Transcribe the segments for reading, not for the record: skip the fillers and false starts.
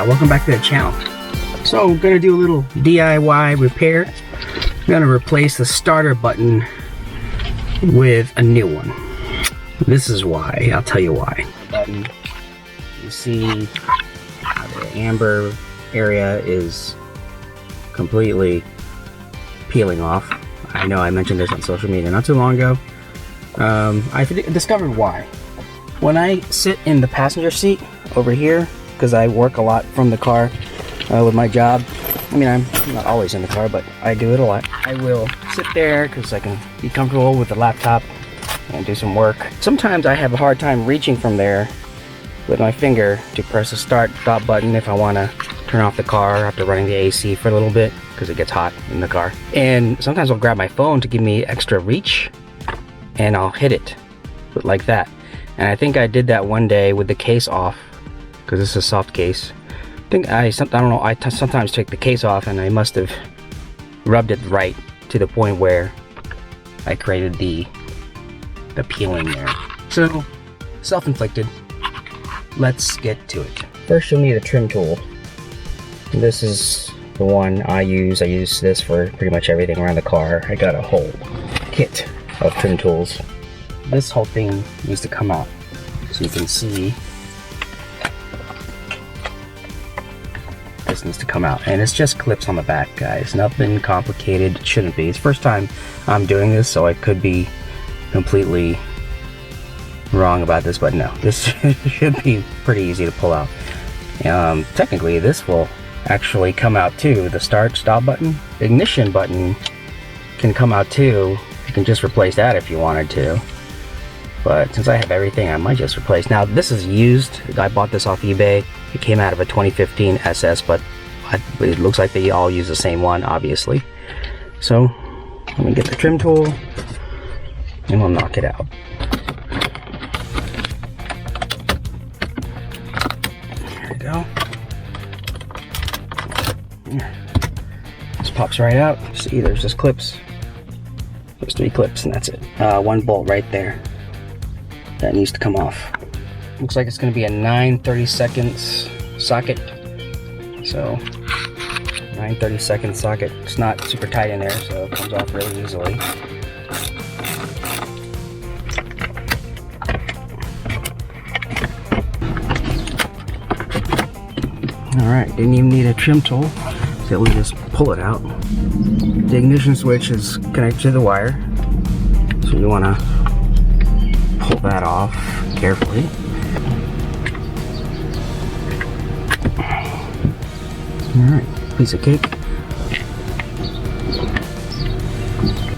welcome back to the channel. So I'm gonna do a little DIY repair. I'm gonna replace the starter button with a new one. This is why, I'll tell you why. Button, you see the amber area is completely peeling off. I know I mentioned this on social media not too long ago. I discovered why. When I sit in the passenger seat over here, because I work a lot from the car with my job. I mean, I'm not always in the car, but I do it a lot. I will sit there because I can be comfortable with the laptop and do some work. Sometimes I have a hard time reaching from there with my finger to press the stop button if I want to turn off the car after running the AC for a little bit because it gets hot in the car. And sometimes I'll grab my phone to give me extra reach and I'll hit it like that. And I think I did that one day with the case off because this is a soft case. I don't know, I sometimes take the case off and I must have rubbed it right to the point where I created the peeling there. So, self-inflicted. Let's get to it. First you'll need a trim tool. This is the one I use. I use this for pretty much everything around the car. I got a whole kit of trim tools. This whole thing needs to come out so you can see. This needs to come out, and it's just clips on the back, guys. Nothing complicated. It shouldn't be. It's the first time I'm doing this, so I could be completely wrong about this, but no, this should be pretty easy to pull out. Technically, this will actually come out too. The stop button, ignition button can come out too. You can just replace that if you wanted to. But since I have everything, I might just replace. Now, this is used. I bought this off eBay. It came out of a 2015 SS, but it looks like they all use the same one, obviously. So, let me get the trim tool, and we'll knock it out. There we go. This pops right out. See, there's just clips. There's 3 clips, and that's it. 1 bolt right there. That needs to come off. Looks like it's going to be a 9/32 socket. So 9/32 socket. It's not super tight in there, so it comes off really easily. Alright, didn't even need a trim tool, so we just pull it out. The ignition switch is connected to the wire, so you want to pull that off carefully. Alright, piece of cake.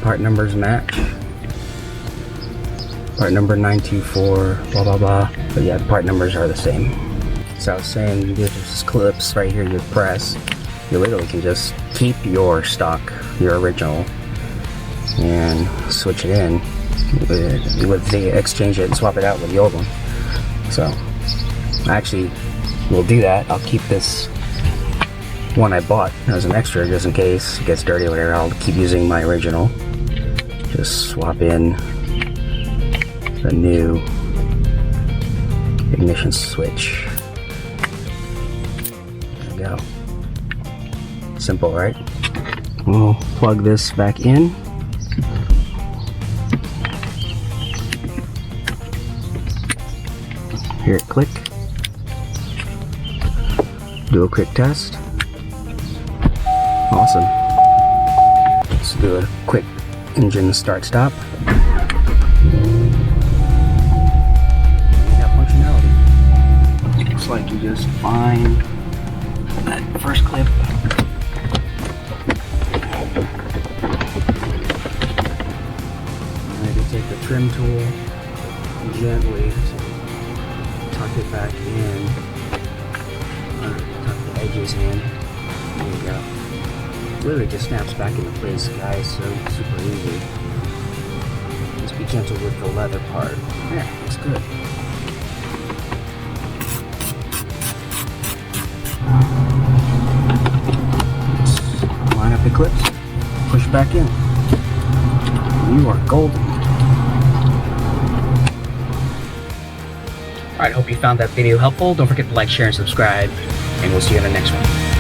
Part numbers match. Part number 924, blah blah blah. But yeah, the part numbers are the same. So I was saying, there's just clips right here you press. You literally can just keep your stock, your original, and switch it in. With the exchange it and swap it out with the old one. So actually we'll do that. I'll keep this one I bought as an extra just in case it gets dirty or whatever. I'll keep using my original. Just swap in the new ignition switch. There we go. Simple, right? We'll plug this back in. Hear it click. Do a quick test. Awesome. Let's do a quick engine start stop. Got functionality. Looks like you just find that first clip. Maybe take the trim tool gently. Tuck it back in, tuck the edges in. There you go. Literally just snaps back into place, guys. So super easy. Just be gentle with the leather part. Yeah, looks good. Let's line up the clips, push back in. You are golden. Alright, hope you found that video helpful. Don't forget to like, share, and subscribe. and we'll see you on the next one.